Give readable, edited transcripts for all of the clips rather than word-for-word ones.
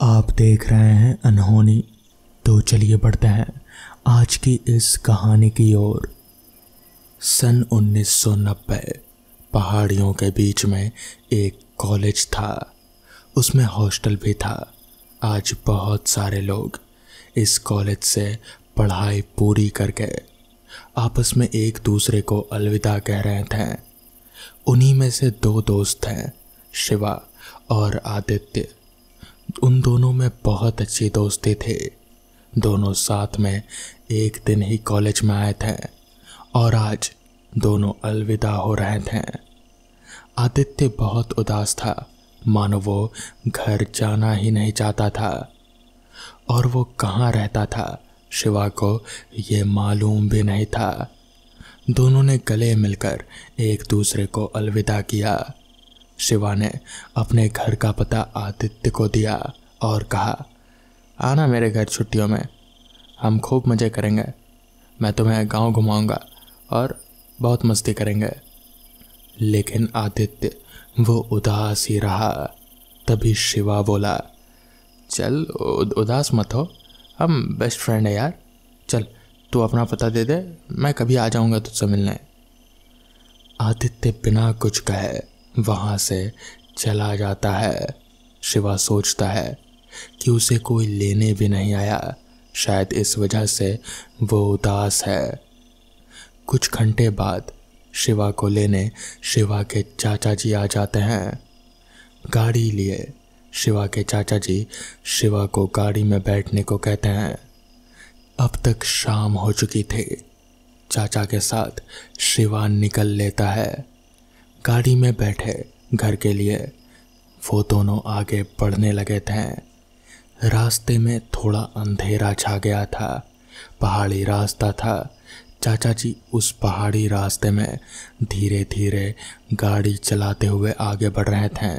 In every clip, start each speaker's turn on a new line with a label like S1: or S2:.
S1: आप देख रहे हैं अनहोनी। तो चलिए बढ़ते हैं आज की इस कहानी की ओर। सन 1990 पहाड़ियों के बीच में एक कॉलेज था। उसमें हॉस्टल भी था। आज बहुत सारे लोग इस कॉलेज से पढ़ाई पूरी करके आपस में एक दूसरे को अलविदा कह रहे थे। उन्हीं में से दो दोस्त हैं, शिवा और आदित्य। उन दोनों में बहुत अच्छी दोस्ती थी। दोनों साथ में एक दिन ही कॉलेज में आए थे और आज दोनों अलविदा हो रहे थे। आदित्य बहुत उदास था, मानो वो घर जाना ही नहीं चाहता था। और वो कहाँ रहता था शिवा को ये मालूम भी नहीं था। दोनों ने गले मिलकर एक दूसरे को अलविदा किया। शिवा ने अपने घर का पता आदित्य को दिया और कहा, आना मेरे घर छुट्टियों में, हम खूब मज़े करेंगे। मैं तुम्हें गांव घुमाऊंगा और बहुत मस्ती करेंगे। लेकिन आदित्य वो उदास ही रहा। तभी शिवा बोला, चल उदास मत हो, हम बेस्ट फ्रेंड है यार। चल तू अपना पता दे दे, मैं कभी आ जाऊंगा तुझसे मिलने। आदित्य बिना कुछ कहे वहाँ से चला जाता है। शिवा सोचता है कि उसे कोई लेने भी नहीं आया, शायद इस वजह से वो उदास है। कुछ घंटे बाद शिवा को लेने शिवा के चाचा जी आ जाते हैं। गाड़ी लिए शिवा के चाचा जी शिवा को गाड़ी में बैठने को कहते हैं। अब तक शाम हो चुकी थी। चाचा के साथ शिवा निकल लेता है। गाड़ी में बैठे घर के लिए वो दोनों आगे बढ़ने लगे थे। रास्ते में थोड़ा अंधेरा छा गया था। पहाड़ी रास्ता था। चाचा जी उस पहाड़ी रास्ते में धीरे धीरे गाड़ी चलाते हुए आगे बढ़ रहे थे।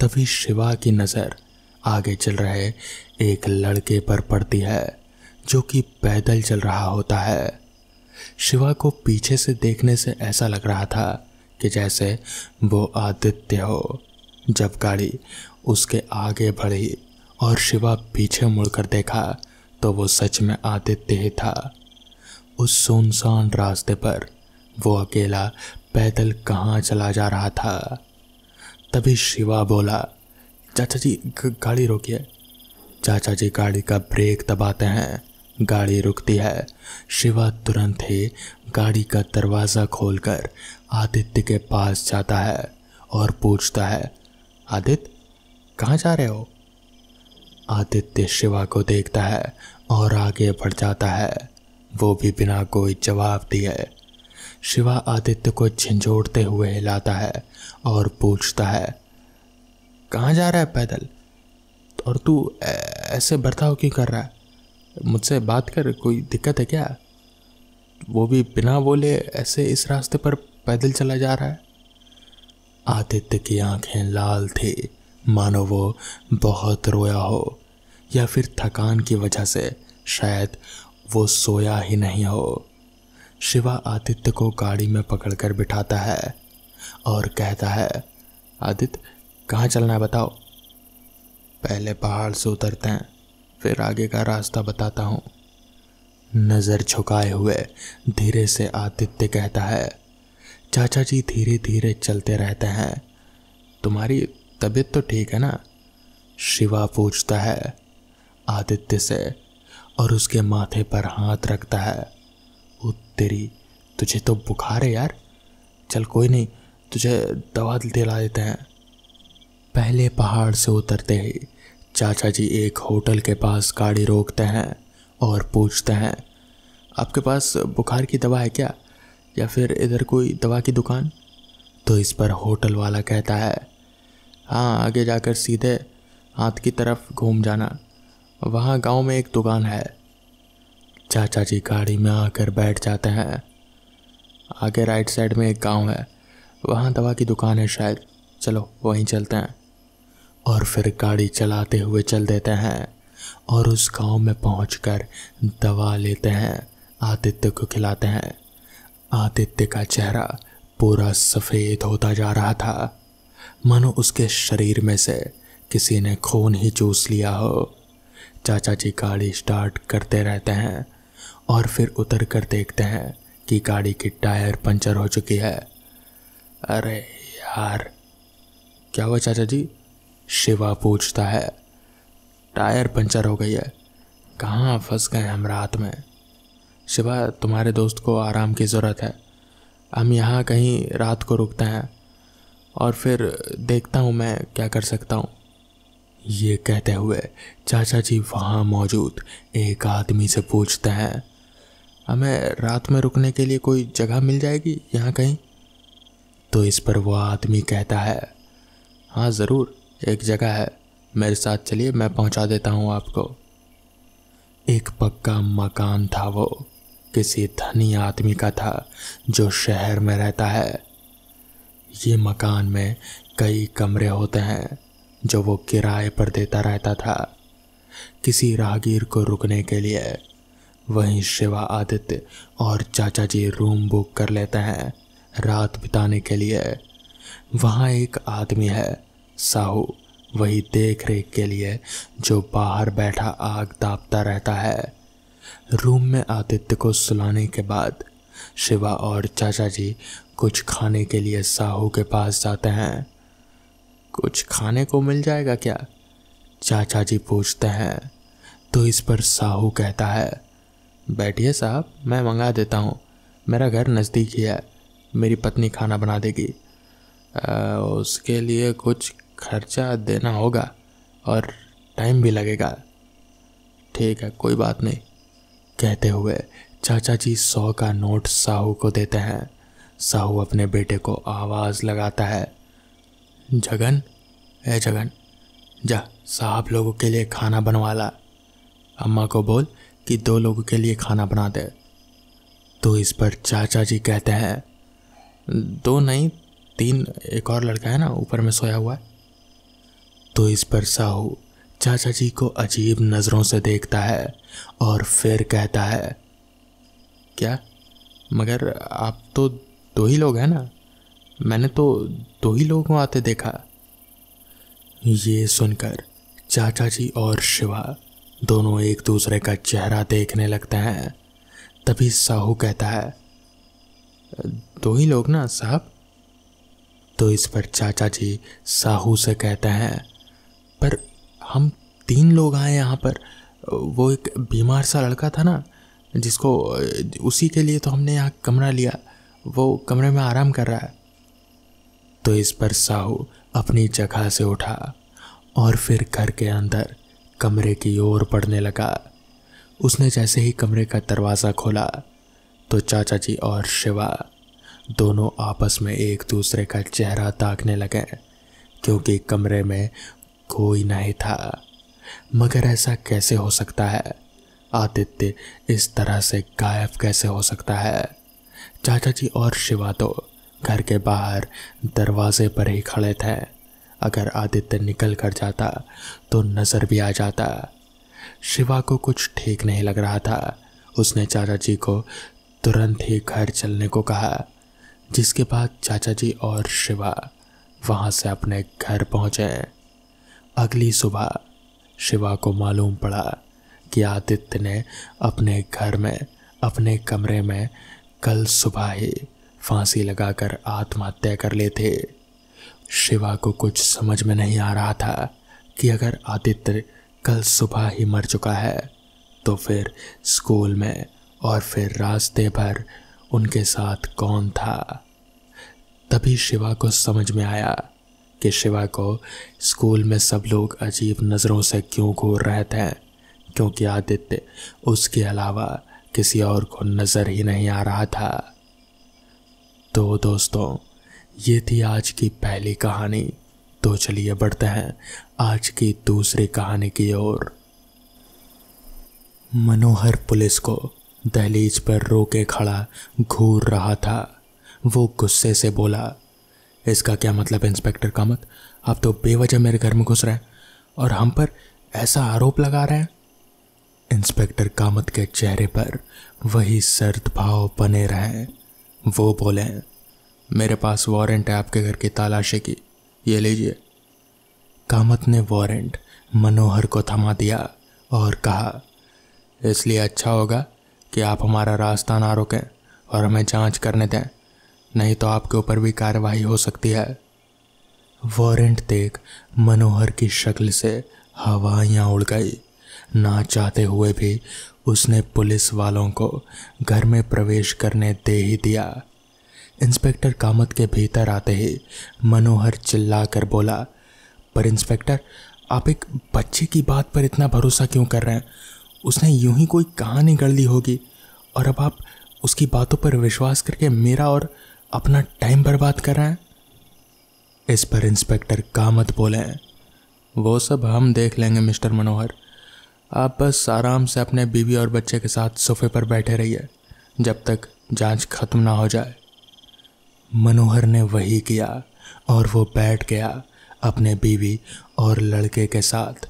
S1: तभी शिवा की नज़र आगे चल रहे एक लड़के पर पड़ती है जो कि पैदल चल रहा होता है। शिवा को पीछे से देखने से ऐसा लग रहा था कि जैसे वो आदित्य हो। जब गाड़ी उसके आगे बढ़ी और शिवा पीछे मुड़कर देखा तो वो सच में आदित्य ही था। उस सुनसान रास्ते पर वो अकेला पैदल कहाँ चला जा रहा था। तभी शिवा बोला, चाचा जी गाड़ी रोकिए। चाचा जी गाड़ी का ब्रेक दबाते हैं। गाड़ी रुकती है। शिवा तुरंत ही गाड़ी का दरवाज़ा खोलकर आदित्य के पास जाता है और पूछता है, आदित्य कहाँ जा रहे हो? आदित्य शिवा को देखता है और आगे बढ़ जाता है, वो भी बिना कोई जवाब दिए। शिवा आदित्य को झंझोड़ते हुए हिलाता है और पूछता है, कहाँ जा रहा है पैदल? और तू ऐसे बर्ताव क्यों कर रहा है? मुझसे बात कर, कोई दिक्कत है क्या? वो भी बिना बोले ऐसे इस रास्ते पर पैदल चला जा रहा है। आदित्य की आंखें लाल थी, मानो वो बहुत रोया हो या फिर थकान की वजह से शायद वो सोया ही नहीं हो। शिवा आदित्य को गाड़ी में पकड़कर बिठाता है और कहता है, आदित्य कहाँ चलना है बताओ? पहले पहाड़ से उतरते हैं, फिर आगे का रास्ता बताता हूँ। नज़र झुकाए हुए धीरे से आदित्य कहता है। चाचा जी धीरे धीरे चलते रहते हैं। तुम्हारी तबीयत तो ठीक है ना? शिवा पूछता है आदित्य से और उसके माथे पर हाथ रखता है। ओ तेरी, तुझे तो बुखार है यार। चल कोई नहीं, तुझे दवा दिला देते हैं। पहले पहाड़ से उतरते ही चाचा जी एक होटल के पास गाड़ी रोकते हैं और पूछते हैं, आपके पास बुखार की दवा है क्या, या फिर इधर कोई दवा की दुकान? तो इस पर होटल वाला कहता है, हाँ आगे जाकर सीधे हाथ की तरफ घूम जाना, वहाँ गांव में एक दुकान है। चाचा जी गाड़ी में आकर बैठ जाते हैं। आगे राइट साइड में एक गांव है, वहाँ दवा की दुकान है शायद, चलो वहीं चलते हैं। और फिर गाड़ी चलाते हुए चल देते हैं और उस गांव में पहुंचकर दवा लेते हैं, आदित्य को खिलाते हैं। आदित्य का चेहरा पूरा सफ़ेद होता जा रहा था, मानो उसके शरीर में से किसी ने खून ही चूस लिया हो। चाचा जी गाड़ी स्टार्ट करते रहते हैं और फिर उतर कर देखते हैं कि गाड़ी की टायर पंचर हो चुकी है। अरे यार, क्या हुआ चाचा जी? शिवा पूछता है। टायर पंचर हो गई है। कहाँ फंस गए हम रात में? शिवा, तुम्हारे दोस्त को आराम की ज़रूरत है। हम यहाँ कहीं रात को रुकते हैं और फिर देखता हूँ मैं क्या कर सकता हूँ। ये कहते हुए चाचा जी वहाँ मौजूद एक आदमी से पूछते हैं, हमें रात में रुकने के लिए कोई जगह मिल जाएगी यहाँ कहीं? तो इस पर वो आदमी कहता है, हाँ ज़रूर, एक जगह है, मेरे साथ चलिए, मैं पहुँचा देता हूँ आपको। एक पक्का मकान था। वो किसी धनी आदमी का था जो शहर में रहता है। ये मकान में कई कमरे होते हैं जो वो किराए पर देता रहता था किसी राहगीर को रुकने के लिए। वहीं शिवा, आदित्य और चाचा जी रूम बुक कर लेते हैं रात बिताने के लिए। वहाँ एक आदमी है, साहू, वही देख रेख के लिए जो बाहर बैठा आग तापता रहता है। रूम में आदित्य को सुलाने के बाद शिवा और चाचा जी कुछ खाने के लिए साहू के पास जाते हैं। कुछ खाने को मिल जाएगा क्या? चाचा जी पूछते हैं। तो इस पर साहू कहता है, बैठिए साहब, मैं मंगा देता हूँ, मेरा घर नज़दीक ही है, मेरी पत्नी खाना बना देगी। उसके लिए कुछ खर्चा देना होगा और टाइम भी लगेगा। ठीक है, कोई बात नहीं, कहते हुए चाचा जी 100 का नोट साहू को देते हैं। साहू अपने बेटे को आवाज़ लगाता है, जगन, ए जगन, जा साहब लोगों के लिए खाना बनवा ला। अम्मा को बोल कि 2 लोगों के लिए खाना बना दे। तो इस पर चाचा जी कहते हैं, 2 नहीं 3, एक और लड़का है ना ऊपर में सोया हुआ है। तो इस पर साहू चाचा जी को अजीब नज़रों से देखता है और फिर कहता है, क्या? मगर आप तो 2 ही लोग हैं ना, मैंने तो 2 ही लोगों को आते देखा। ये सुनकर चाचा जी और शिवा दोनों एक दूसरे का चेहरा देखने लगते हैं। तभी साहू कहता है, 2 ही लोग ना साहब? तो इस पर चाचा जी साहू से कहते हैं, पर हम 3 लोग आए यहाँ पर, वो एक बीमार सा लड़का था ना जिसको, उसी के लिए तो हमने यहाँ कमरा लिया, वो कमरे में आराम कर रहा है। तो इस पर साहू अपनी जगह से उठा और फिर घर के अंदर कमरे की ओर बढ़ने लगा। उसने जैसे ही कमरे का दरवाज़ा खोला तो चाचा जी और शिवा दोनों आपस में एक दूसरे का चेहरा ताकने लगे, क्योंकि कमरे में कोई नहीं था। मगर ऐसा कैसे हो सकता है? आदित्य इस तरह से गायब कैसे हो सकता है? चाचा जी और शिवा तो घर के बाहर दरवाजे पर ही खड़े थे। अगर आदित्य निकल कर जाता तो नज़र भी आ जाता। शिवा को कुछ ठीक नहीं लग रहा था। उसने चाचा जी को तुरंत ही घर चलने को कहा, जिसके बाद चाचा जी और शिवा वहाँ से अपने घर पहुँचे। अगली सुबह शिवा को मालूम पड़ा कि आदित्य ने अपने घर में अपने कमरे में कल सुबह ही फांसी लगाकर आत्महत्या कर ली थी। शिवा को कुछ समझ में नहीं आ रहा था कि अगर आदित्य कल सुबह ही मर चुका है तो फिर स्कूल में और फिर रास्ते भर उनके साथ कौन था। तभी शिवा को समझ में आया कि शिवा को स्कूल में सब लोग अजीब नज़रों से क्यों घूर रहे थे, क्योंकि आदित्य उसके अलावा किसी और को नज़र ही नहीं आ रहा था। तो दोस्तों, ये थी आज की पहली कहानी। तो चलिए बढ़ते हैं आज की दूसरी कहानी की ओर। मनोहर पुलिस को दहलीज पर रोके खड़ा घूर रहा था। वो गुस्से से बोला, इसका क्या मतलब इंस्पेक्टर कामत? आप तो बेवजह मेरे घर में घुस रहे हैं और हम पर ऐसा आरोप लगा रहे हैं। इंस्पेक्टर कामत के चेहरे पर वही सर्द भाव बने रहे। वो बोले, मेरे पास वारंट है आपके घर की तलाशी की, ये लीजिए। कामत ने वारंट मनोहर को थमा दिया और कहा, इसलिए अच्छा होगा कि आप हमारा रास्ता ना रोकें और हमें जांच करने दें, नहीं तो आपके ऊपर भी कार्रवाई हो सकती है। वारंट देख मनोहर की शक्ल से हवाइयाँ उड़ गई। ना चाहते हुए भी उसने पुलिस वालों को घर में प्रवेश करने दे ही दिया। इंस्पेक्टर कामत के भीतर आते ही मनोहर चिल्लाकर बोला, पर इंस्पेक्टर, आप एक बच्चे की बात पर इतना भरोसा क्यों कर रहे हैं? उसने यूं ही कोई कहानी गढ़ ली होगी और अब आप उसकी बातों पर विश्वास करके मेरा और अपना टाइम बर्बाद कर रहे हैं। इस पर इंस्पेक्टर कामत बोले, वो सब हम देख लेंगे मिस्टर मनोहर, आप बस आराम से अपने बीवी और बच्चे के साथ सोफे पर बैठे रहिए जब तक जांच खत्म ना हो जाए। मनोहर ने वही किया और वो बैठ गया अपने बीवी और लड़के के साथ।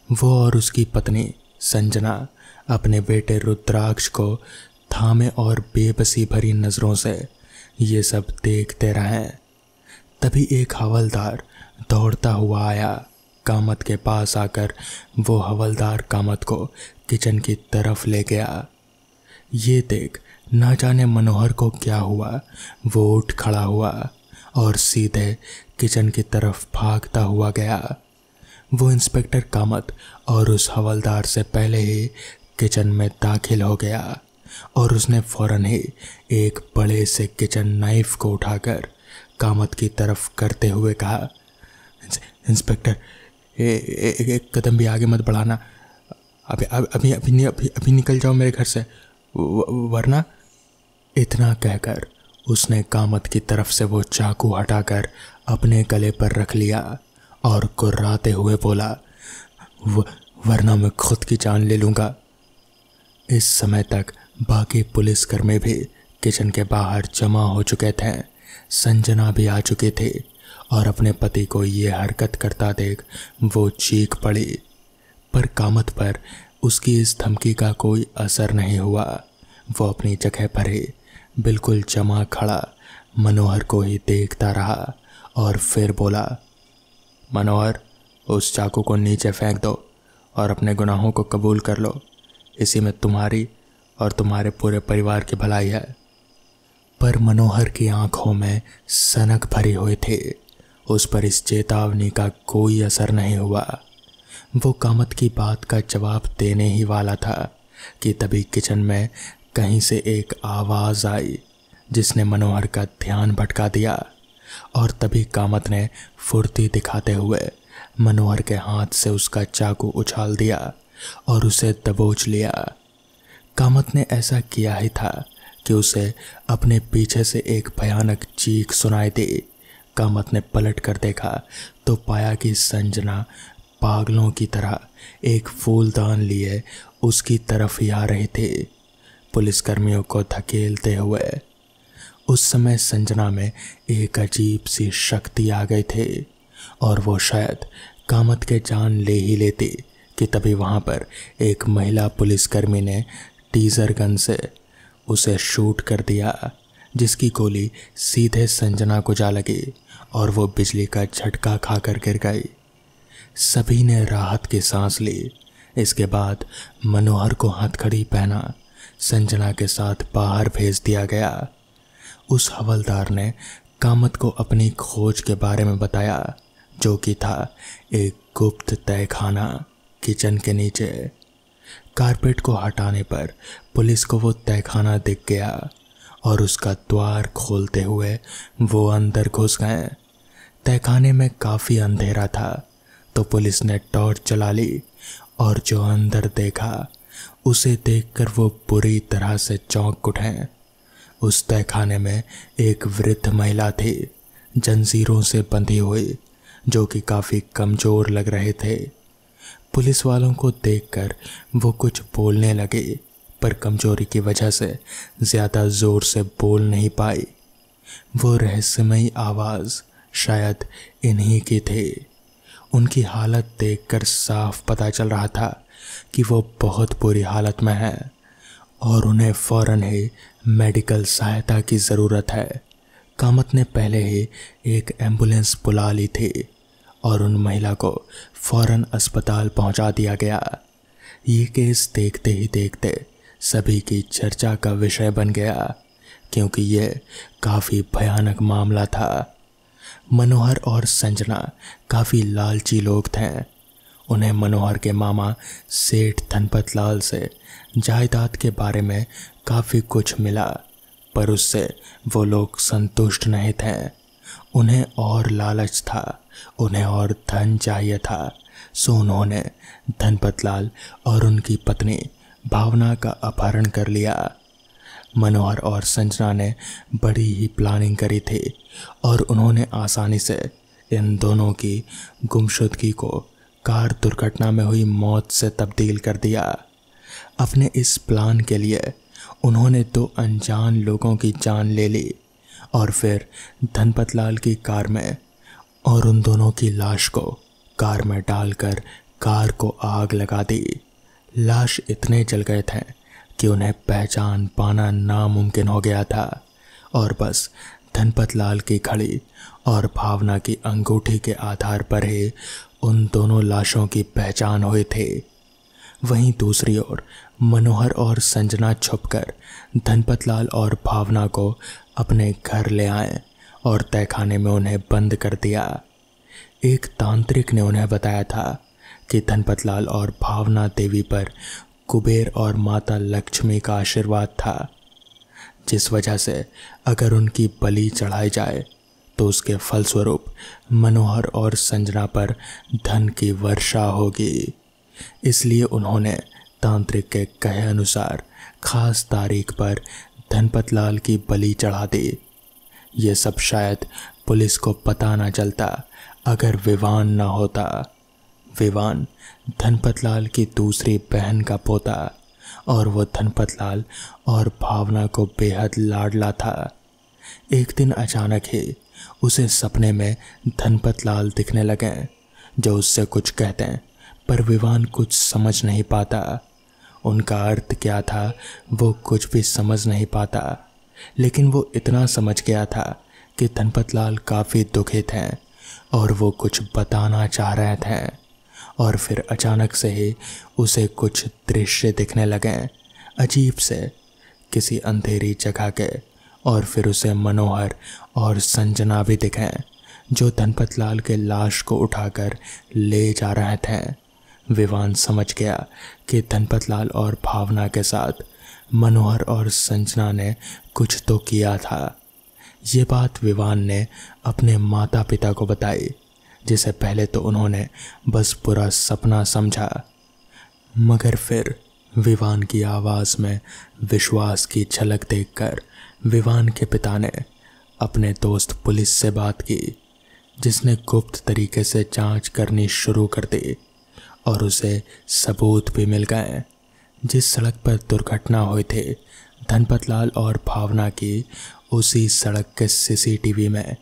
S1: वो और उसकी पत्नी संजना अपने बेटे रुद्राक्ष को थामे और बेबसी भरी नज़रों से ये सब देखते रहे। तभी एक हवलदार दौड़ता हुआ आया। कामत के पास आकर वो हवलदार कामत को किचन की तरफ ले गया। ये देख ना जाने मनोहर को क्या हुआ, वो उठ खड़ा हुआ और सीधे किचन की तरफ भागता हुआ गया। वो इंस्पेक्टर कामत और उस हवलदार से पहले ही किचन में दाखिल हो गया और उसने फौरन ही एक बड़े से किचन नाइफ को उठाकर कामत की तरफ करते हुए कहा, इंस्पेक्टर, एक कदम भी आगे मत बढ़ाना, अभी निकल जाओ मेरे घर से, वरना। इतना कहकर उसने कामत की तरफ से वो चाकू हटाकर अपने गले पर रख लिया और कुर्राते हुए बोला, वरना मैं खुद की जान ले लूँगा। इस समय तक बाकी पुलिसकर्मी भी किचन के बाहर जमा हो चुके थे। संजना भी आ चुकी थी और अपने पति को ये हरकत करता देख वो चीख पड़ी, पर कामत पर उसकी इस धमकी का कोई असर नहीं हुआ। वो अपनी जगह पर ही बिल्कुल जमा खड़ा मनोहर को ही देखता रहा और फिर बोला, मनोहर, उस चाकू को नीचे फेंक दो और अपने गुनाहों को कबूल कर लो, इसी में तुम्हारी और तुम्हारे पूरे परिवार की भलाई है। पर मनोहर की आंखों में सनक भरी हुई थी। उस पर इस चेतावनी का कोई असर नहीं हुआ। वो कामत की बात का जवाब देने ही वाला था कि तभी किचन में कहीं से एक आवाज़ आई जिसने मनोहर का ध्यान भटका दिया और तभी कामत ने फुर्ती दिखाते हुए मनोहर के हाथ से उसका चाकू उछाल दिया और उसे दबोच लिया। कामत ने ऐसा किया ही था कि उसे अपने पीछे से एक भयानक चीख सुनाई दी। कामत ने पलट कर देखा तो पाया कि संजना पागलों की तरह एक फूलदान लिए उसकी तरफ ही आ रही थी, पुलिसकर्मियों को धकेलते हुए। उस समय संजना में एक अजीब सी शक्ति आ गई थी और वो शायद कामत के जान ले ही लेती कि तभी वहाँ पर एक महिला पुलिसकर्मी ने टीजर गन से उसे शूट कर दिया, जिसकी गोली सीधे संजना को जा लगी और वो बिजली का झटका खाकर गिर गई। सभी ने राहत की सांस ली। इसके बाद मनोहर को हथकड़ी पहना संजना के साथ बाहर भेज दिया गया। उस हवलदार ने कामत को अपनी खोज के बारे में बताया, जो कि था एक गुप्त तहखाना किचन के नीचे। कारपेट को हटाने पर पुलिस को वो तहखाना दिख गया और उसका द्वार खोलते हुए वो अंदर घुस गए। तहखाने में काफ़ी अंधेरा था तो पुलिस ने टॉर्च जला ली और जो अंदर देखा उसे देखकर वो बुरी तरह से चौंक उठे। उस तहखाने में एक वृद्ध महिला थी, जंजीरों से बंधी हुई, जो कि काफ़ी कमज़ोर लग रहे थे। पुलिस वालों को देखकर वो कुछ बोलने लगी, पर कमजोरी की वजह से ज़्यादा ज़ोर से बोल नहीं पाई। वो रहस्यमयी आवाज़ शायद इन्हीं की थी। उनकी हालत देखकर साफ पता चल रहा था कि वो बहुत बुरी हालत में है और उन्हें फ़ौरन ही मेडिकल सहायता की ज़रूरत है। कामत ने पहले ही एक एम्बुलेंस बुला ली थी और उन महिला को फौरन अस्पताल पहुंचा दिया गया। ये केस देखते ही देखते सभी की चर्चा का विषय बन गया, क्योंकि ये काफ़ी भयानक मामला था। मनोहर और संजना काफ़ी लालची लोग थे। उन्हें मनोहर के मामा सेठ धनपत लाल से जायदाद के बारे में काफ़ी कुछ मिला, पर उससे वो लोग संतुष्ट नहीं थे। उन्हें और लालच था, उन्हें और धन चाहिए था। सो उन्होंने धनपत लाल और उनकी पत्नी भावना का अपहरण कर लिया। मनोहर और संजना ने बड़ी ही प्लानिंग करी थी और उन्होंने आसानी से इन दोनों की गुमशुदगी को कार दुर्घटना में हुई मौत से तब्दील कर दिया। अपने इस प्लान के लिए उन्होंने 2 अनजान लोगों की जान ले ली और फिर धनपत लाल की कार में और उन दोनों की लाश को कार में डालकर कार को आग लगा दी। लाश इतने जल गए थे कि उन्हें पहचान पाना नामुमकिन हो गया था और बस धनपत लाल की घड़ी और भावना की अंगूठी के आधार पर ही उन दोनों लाशों की पहचान हुई थी। वहीं दूसरी ओर मनोहर और संजना छुपकर धनपत लाल और भावना को अपने घर ले आए और तहखाने में उन्हें बंद कर दिया। एक तांत्रिक ने उन्हें बताया था कि धनपत लाल और भावना देवी पर कुबेर और माता लक्ष्मी का आशीर्वाद था, जिस वजह से अगर उनकी बलि चढ़ाई जाए तो उसके फलस्वरूप मनोहर और संजना पर धन की वर्षा होगी। इसलिए उन्होंने तांत्रिक के कहे अनुसार खास तारीख पर धनपत लाल की बलि चढ़ा दी। ये सब शायद पुलिस को पता ना चलता अगर विवान ना होता। विवान धनपत लाल की दूसरी बहन का पोता और वो धनपत लाल और भावना को बेहद लाडला था। एक दिन अचानक ही उसे सपने में धनपत लाल दिखने लगे, जो उससे कुछ कहते हैं, पर विवान कुछ समझ नहीं पाता। उनका अर्थ क्या था वो कुछ भी समझ नहीं पाता, लेकिन वो इतना समझ गया था कि धनपत लाल काफ़ी दुखित हैं और वो कुछ बताना चाह रहे थे। और फिर अचानक से ही उसे कुछ दृश्य दिखने लगे, अजीब से, किसी अंधेरी जगह के। और फिर उसे मनोहर और संजना भी दिखे, जो धनपत लाल के लाश को उठाकर ले जा रहे थे। विवान समझ गया कि धनपत लाल और भावना के साथ मनोहर और संजना ने कुछ तो किया था। ये बात विवान ने अपने माता पिता को बताई, जिसे पहले तो उन्होंने बस पूरा सपना समझा, मगर फिर विवान की आवाज़ में विश्वास की झलक देखकर विवान के पिता ने अपने दोस्त पुलिस से बात की, जिसने गुप्त तरीके से जांच करनी शुरू कर दी और उसे सबूत भी मिल गए। जिस सड़क पर दुर्घटना हुई थी धनपत लाल और भावना की, उसी सड़क के सीसीटीवी में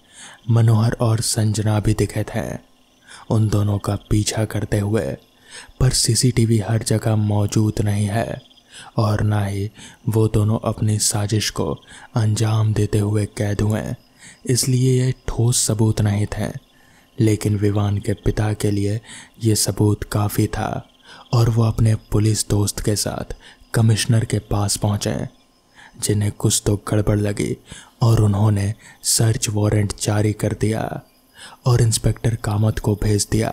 S1: मनोहर और संजना भी दिखे थे, उन दोनों का पीछा करते हुए। पर सीसीटीवी हर जगह मौजूद नहीं है और ना ही वो दोनों अपनी साजिश को अंजाम देते हुए कैद हुए, इसलिए ये ठोस सबूत नहीं थे। लेकिन विवान के पिता के लिए ये सबूत काफ़ी था और वो अपने पुलिस दोस्त के साथ कमिश्नर के पास पहुँचे, जिन्हें कुछ तो गड़बड़ लगी और उन्होंने सर्च वारंट जारी कर दिया और इंस्पेक्टर कामत को भेज दिया।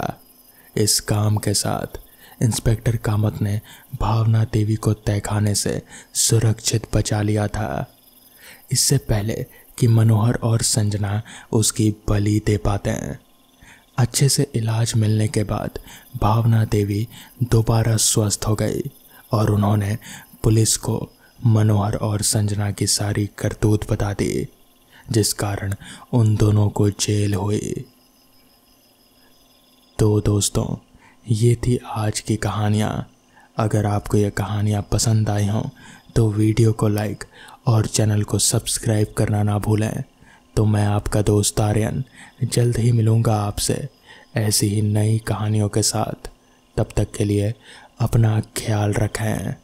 S1: इस काम के साथ इंस्पेक्टर कामत ने भावना देवी को तहखाने से सुरक्षित बचा लिया था, इससे पहले कि मनोहर और संजना उसकी बलि दे पाते हैं। अच्छे से इलाज मिलने के बाद भावना देवी दोबारा स्वस्थ हो गई और उन्होंने पुलिस को मनोहर और संजना की सारी करतूत बता दी, जिस कारण उन दोनों को जेल हुई। तो दोस्तों, ये थी आज की कहानियाँ। अगर आपको ये कहानियाँ पसंद आई हों तो वीडियो को लाइक और चैनल को सब्सक्राइब करना ना भूलें। तो मैं आपका दोस्त आर्यन जल्द ही मिलूँगा आपसे ऐसी ही नई कहानियों के साथ। तब तक के लिए अपना ख्याल रखें।